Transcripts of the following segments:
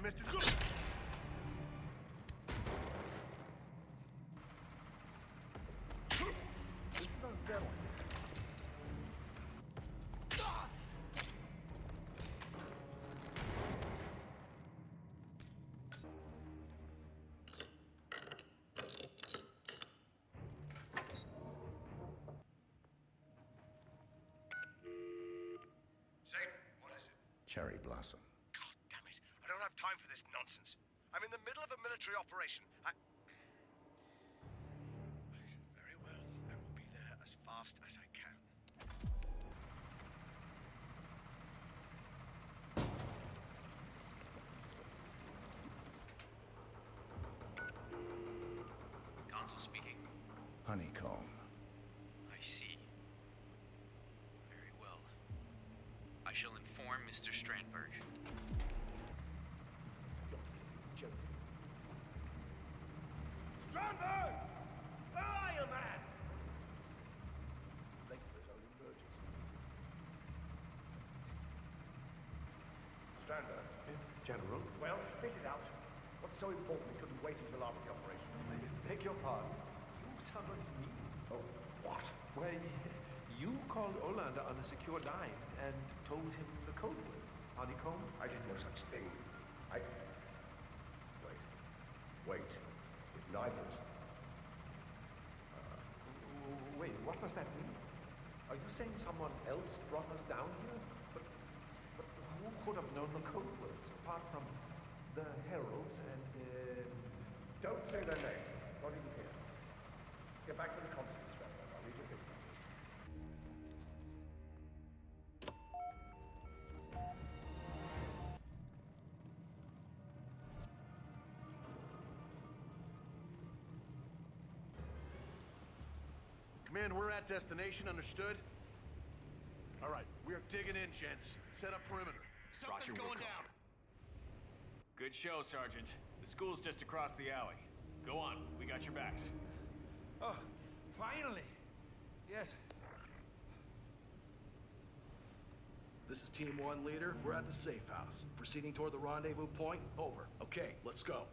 Mr. This is unsettling. Zayden, what is it? Cherry Blossom. God damn it. I don't have time for this nonsense. I'm in the middle of a military operation. Very well. I will be there as fast as I can. Consul speaking. Honeycomb. I see. Very well. I shall inform Mr. Strandberg. Strandberg! Where are you, man? Late for his own emergency meeting. Strandberg. General? Well, spit it out. What's so important we couldn't wait until after the operation? Beg your pardon. You summoned me? Oh, what? Well, you called Olander on a secure line and told him the code word. Honeycomb? I did no such thing. Wait. It neithers. Wait, what does that mean? Are you saying someone else brought us down here? But who could have known the code words apart from the heralds and Don't say their names. Not even here. Get back to the consulate, Strandberg. I'll leave you here. Command, we're at destination, understood? All right, we are digging in, gents. Set up perimeter. Something's going down. Good show, Sergeant. The school's just across the alley. Go on, we got your backs. Oh, finally! Yes. This is Team 1 leader. We're at the safe house. Proceeding toward the rendezvous point. Over. Okay, let's go.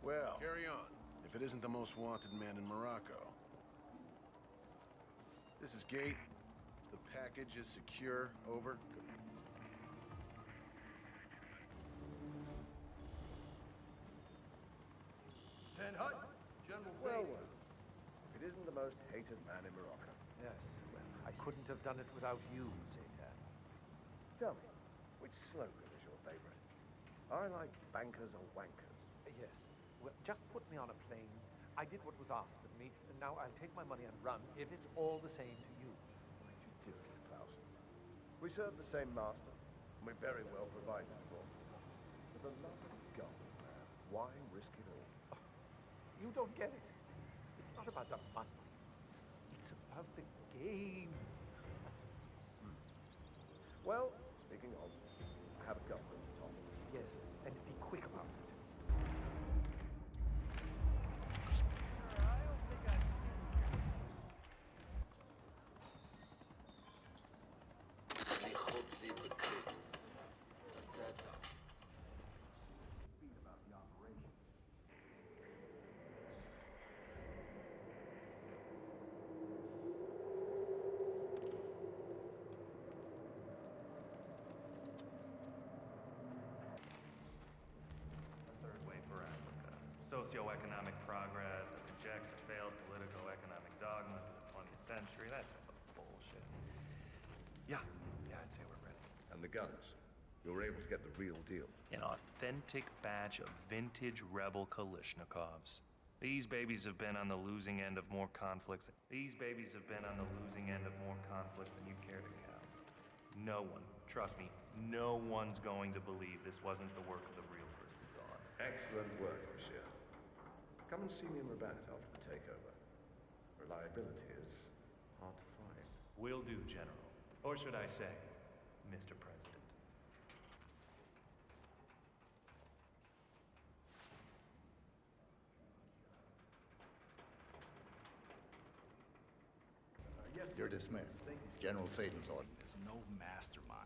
Well, carry on. If it isn't the most wanted man in Morocco. This is Gate. The package is secure. Over. Good. Hut, General Well, if it isn't the most hated man in Morocco. Yes, well, I couldn't have done it without you, Zayden. Tell me, which slogan is your favorite? I like bankers or wankers. Yes. Well, just put me on a plane. I did what was asked of me, and now I'll take my money and run if it's all the same to you. Why'd you do it, Klaus? We serve the same master, and we're very well provided for. For the love of God, man, why risk it all? You don't get it. It's not about the money. It's about the game. Well, speaking of, I have a gun at the top. Yes, and be quick about it. About the operation. A third way for Africa. Socioeconomic progress that rejects the failed politico-economic dogmas of the 20th century. That type of bullshit. Yeah, I'd say we're ready. And the guns. You were able to get the real deal. An authentic batch of vintage rebel Kalashnikovs. These babies have been on the losing end of more conflicts. These babies have been on the losing end of more conflicts than you care to count. No one, trust me, no one's going to believe this wasn't the work of the real First Dawn. Excellent work, monsieur. Come and see me in Rabat after the takeover. Reliability is hard to find. Will do, General. Or should I say, Mr. President. Yes, You're dismissed. General Satan's order. There's no mastermind.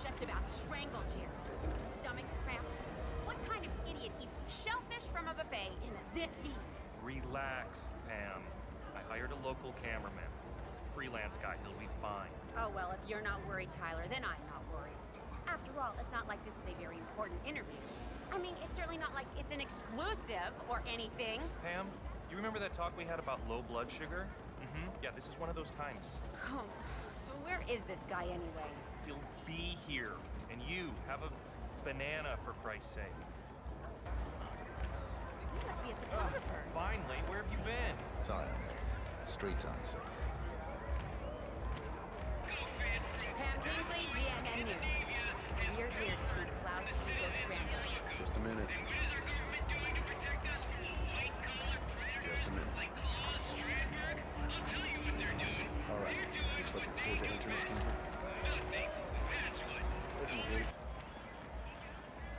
Just about strangled you. Stomach cramps. What kind of idiot eats shellfish from a buffet in this heat? Relax, Pam. I hired a local cameraman. He's a freelance guy. He'll be fine. Oh, well, if you're not worried, Tyler, then I'm not worried. After all, it's not like this is a very important interview. I mean, it's certainly not like it's an exclusive or anything. Pam, you remember that talk we had about low blood sugar? Yeah, this is one of those times. Oh, so where is this guy anyway? He'll be here. And you, have a banana, for Christ's sake. You must be a photographer. Finally, where have you been? Sorry I'm late. Streets aren't safe. Pam Kingsley, GNN News. We're here to see Klaus Strandberg. Just a minute. Just a minute. All right. Looks like we're clear to enter, Miss Kingsley. Open the gate.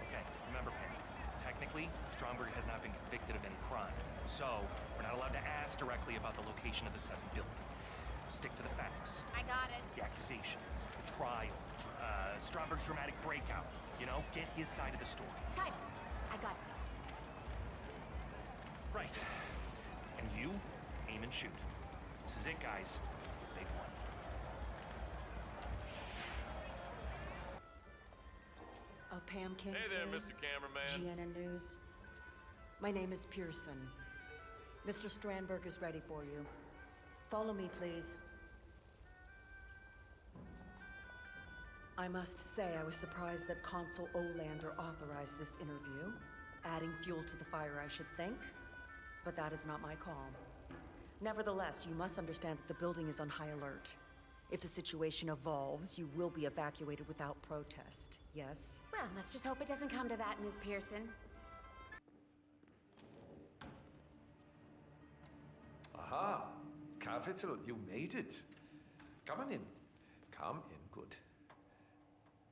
Okay, remember, Pam, technically, Stromberg has not been convicted of any crime. So, we're not allowed to ask directly about the location of the seven building. Stick to the facts. I got it. The accusations, the trial, Stromberg's dramatic breakout. You know, get his side of the story. Tyler, I got this. Right. And you, aim and shoot. This is it, guys. Big one. Pam Kingsley. Hey there, Mr. Cameraman. GNN News. My name is Pearson. Mr. Strandberg is ready for you. Follow me, please. I must say I was surprised that Consul Olander authorized this interview. Adding fuel to the fire, I should think. But that is not my call. Nevertheless, you must understand that the building is on high alert. If the situation evolves, you will be evacuated without protest. Yes? Well, let's just hope it doesn't come to that, Ms. Pearson. Aha! Capital, you made it. Come on in. Come in, good.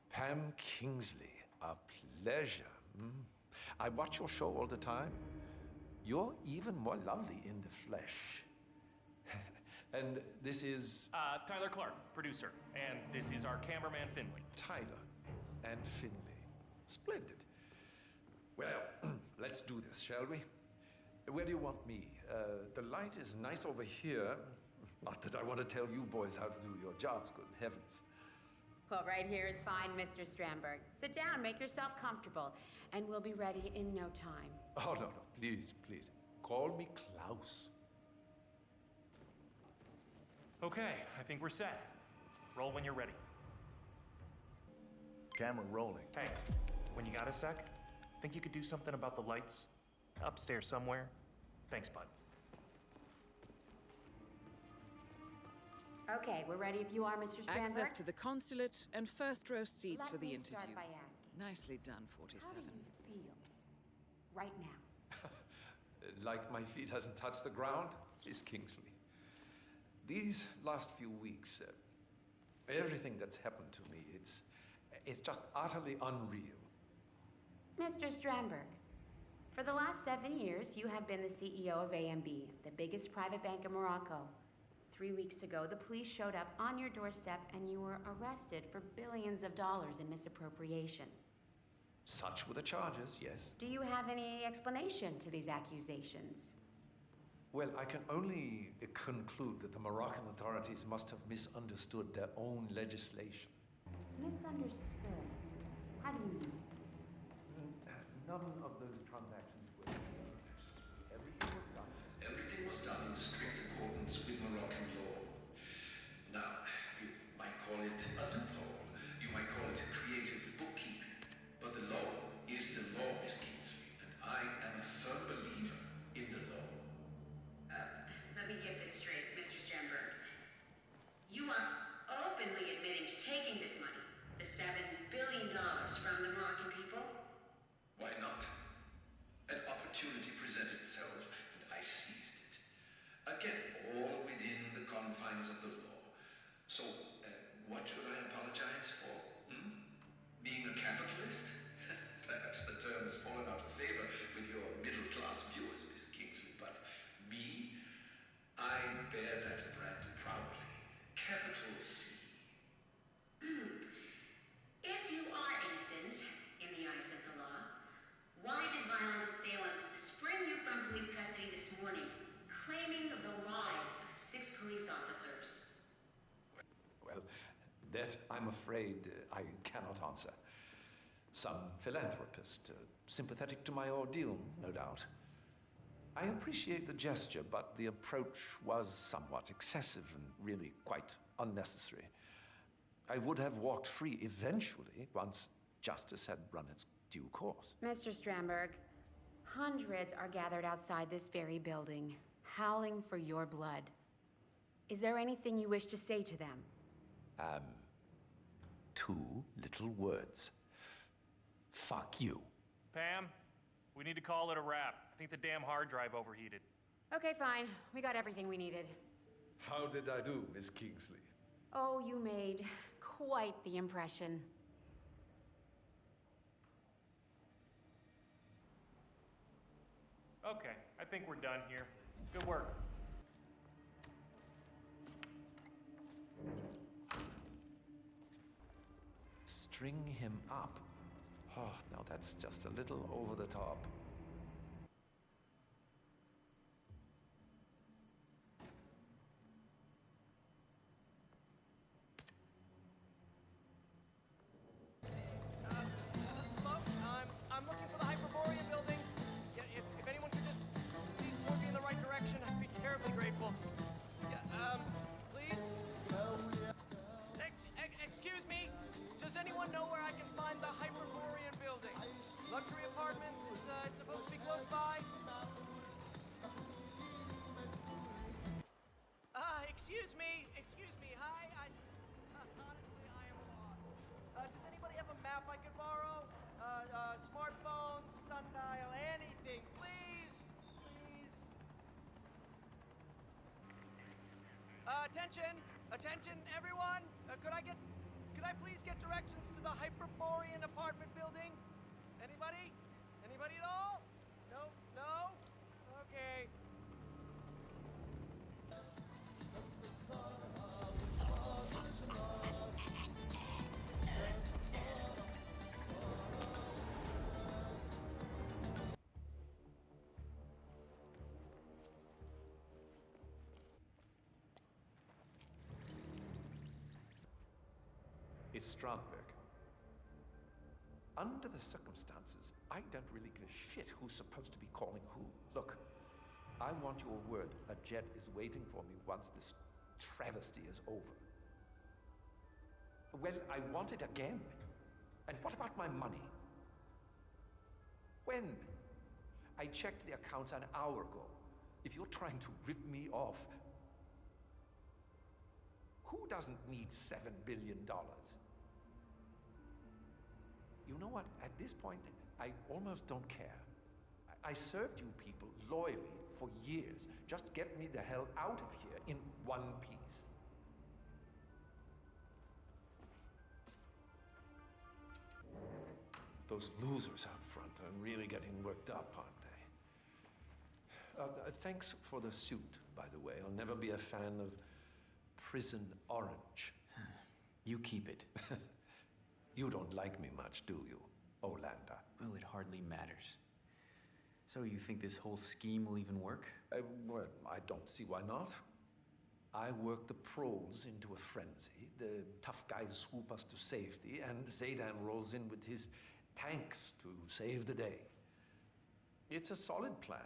Pam Kingsley, a pleasure. I watch your show all the time. You're even more lovely in the flesh. And this is... Tyler Clark, producer. And this is our cameraman, Finley. Tyler and Finley. Splendid. Well, let's do this, shall we? Where do you want me? The light is nice over here. Not that I want to tell you boys how to do your jobs, good heavens. Well, right here is fine, Mr. Strandberg. Sit down, make yourself comfortable, and we'll be ready in no time. Oh, no, please, please. Call me Klaus. Okay, I think we're set. Roll when you're ready. Camera rolling. Hey, when you got a sec, think you could do something about the lights? Upstairs somewhere? Thanks, bud. Okay, we're ready if you are, Mr. Strandberg. Access to the consulate and first row seats Let for the me interview. start by asking, Nicely done, how 47. do you feel right now? Like my feet hasn't touched the ground, Miss Kingsley. These last few weeks, everything that's happened to me, it's just utterly unreal. Mr. Strandberg, For the last 7 years, you have been the CEO of AMB, the biggest private bank in Morocco. 3 weeks ago, the police showed up on your doorstep and you were arrested for billions of dollars in misappropriation. Such were the charges, yes. Do you have any explanation to these accusations? Well, I can only conclude that the Moroccan authorities must have misunderstood their own legislation. Misunderstood? How do you mean? None of those transactions were. Everything was done. Everything was done in strict accordance with Moroccan law. Now, you might call it a loophole, you might call it creative bookkeeping, but the law is the law, Miss Kingsley, and I am a firm believer in the law. Let me get this straight, Mr. Sternberg. You are openly admitting to taking this money, the $7 billion from the Moroccan people? Why not? An opportunity presented itself, and I seized it. Again, all within the confines of the law. So, what should I apologize for? Being a capitalist? Perhaps the term has fallen out of favor with your middle-class viewers, Miss Kingsley, but me, I bear that brand proudly. Capital C. If you are innocent, in the eyes of the law, why did violent assailants spring you from police custody this morning, claiming the lives of 6 police officers? Well, that I'm afraid I cannot answer. Some philanthropist, sympathetic to my ordeal, no doubt. I appreciate the gesture, but the approach was somewhat excessive and really quite unnecessary. I would have walked free eventually once justice had run its due course. Mr. Stramberg, hundreds are gathered outside this very building, howling for your blood. Is there anything you wish to say to them? 2 little words. Fuck you. Pam, we need to call it a wrap. I think the damn hard drive overheated. Okay, fine. We got everything we needed. How did I do, Miss Kingsley? Oh, you made quite the impression. Okay, I think we're done here. Good work. String him up. Oh, now that's just a little over the top. Hello? I'm looking for the Hyperborean building. Yeah, if anyone could just please point me in the right direction, I'd be terribly grateful. Yeah, please? Excuse me? Does anyone know where I can find the Hyperborean building? Luxury apartments? It's supposed to be close by? Excuse me. Hi, honestly, I am lost. Does anybody have a map I could borrow? Smartphone, sundial, anything, please? Attention, everyone! Could I please get directions to the Hyperborean apartment building? Anybody? Anybody at all? No? Okay. It's Strandberg. Under the circumstances, I don't really give a shit who's supposed to be calling who. Look, I want your word. A jet is waiting for me once this travesty is over. Well, I want it again. And what about my money? When? I checked the accounts an hour ago. If you're trying to rip me off, who doesn't need $7 billion? You know what? At this point, I almost don't care. I served you people loyally for years. Just get me the hell out of here in one piece. Those losers out front are really getting worked up, aren't they? Thanks for the suit, by the way. I'll never be a fan of prison orange. You keep it. You don't like me much, do you, Olander? Well, it hardly matters. So you think this whole scheme will even work? Well, I don't see why not. I work the proles into a frenzy. The tough guys swoop us to safety, and Zaydan rolls in with his tanks to save the day. It's a solid plan.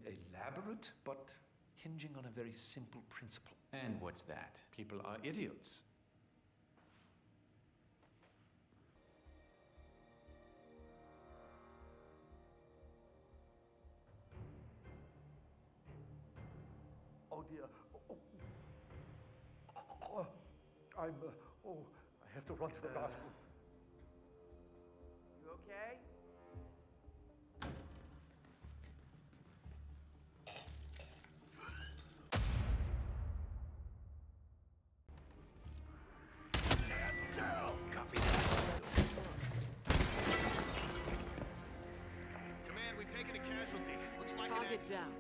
Elaborate, but hinging on a very simple principle. And what's that? People are idiots. Oh dear. I have to run to the bathroom. You okay? Command, we've taken a casualty. Looks like Target an down.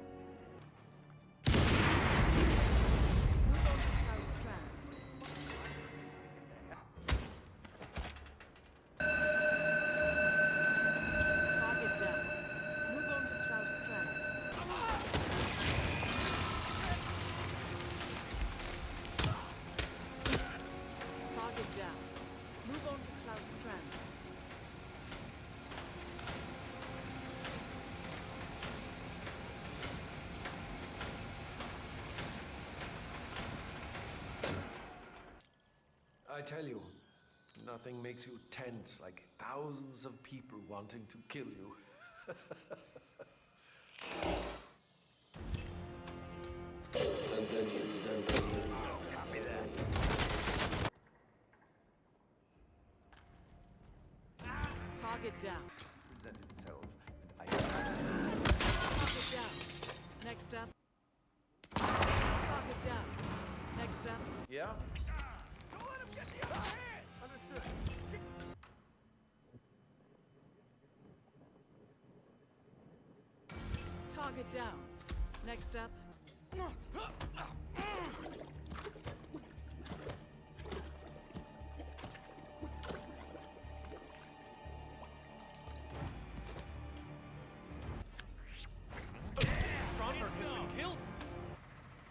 I tell you, nothing makes you tense like thousands of people wanting to kill you. Target down. Present itself, and Target down. Next up. Target down. Next up. Yeah? Don't let him get the upper hand! Understood. Target down. Next up.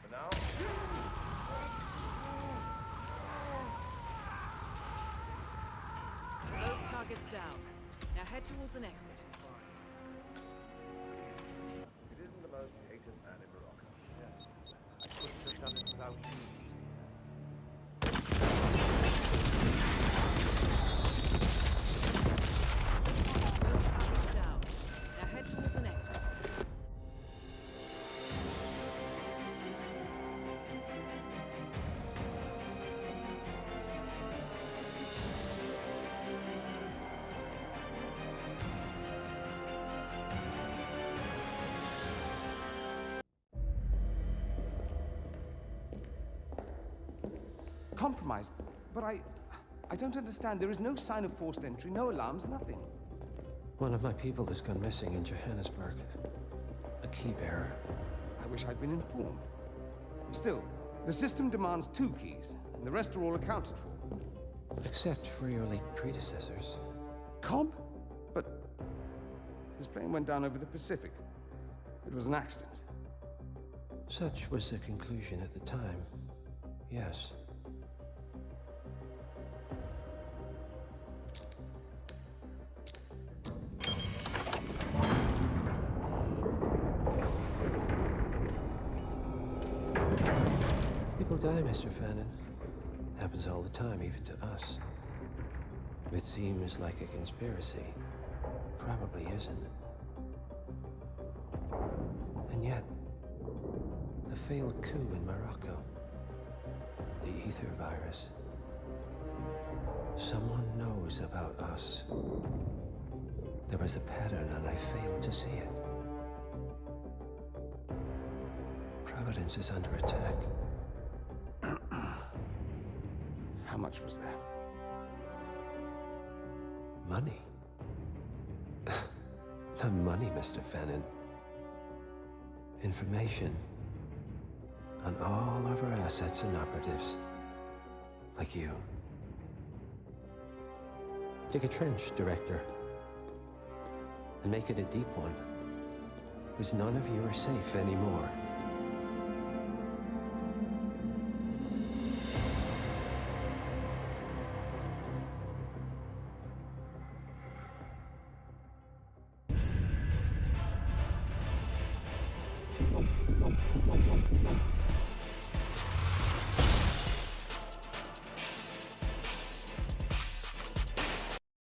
for now. Both targets down. Now head towards an exit. It isn't the most hated man in Morocco. Yes. I couldn't have done it without you. Both targets down. Now head towards an exit. Compromised, but I don't understand. There is no sign of forced entry, no alarms, nothing. One of my people has gone missing in Johannesburg. A key bearer. I wish I'd been informed. Still, the system demands 2 keys, and the rest are all accounted for. Except for your late predecessors. Comp? But his plane went down over the Pacific. It was an accident. Such was the conclusion at the time. Yes. People die, Mr. Fannin. Happens all the time, even to us. It seems like a conspiracy. Probably isn't. And yet, the failed coup in Morocco, the ether virus. Someone knows about us. There was a pattern and I failed to see it. Providence is under attack. How much was there? Money? Not money, Mr. Fannin. information on all of our assets and operatives, like you. Dig a trench, Director, and make it a deep one, because none of you are safe anymore.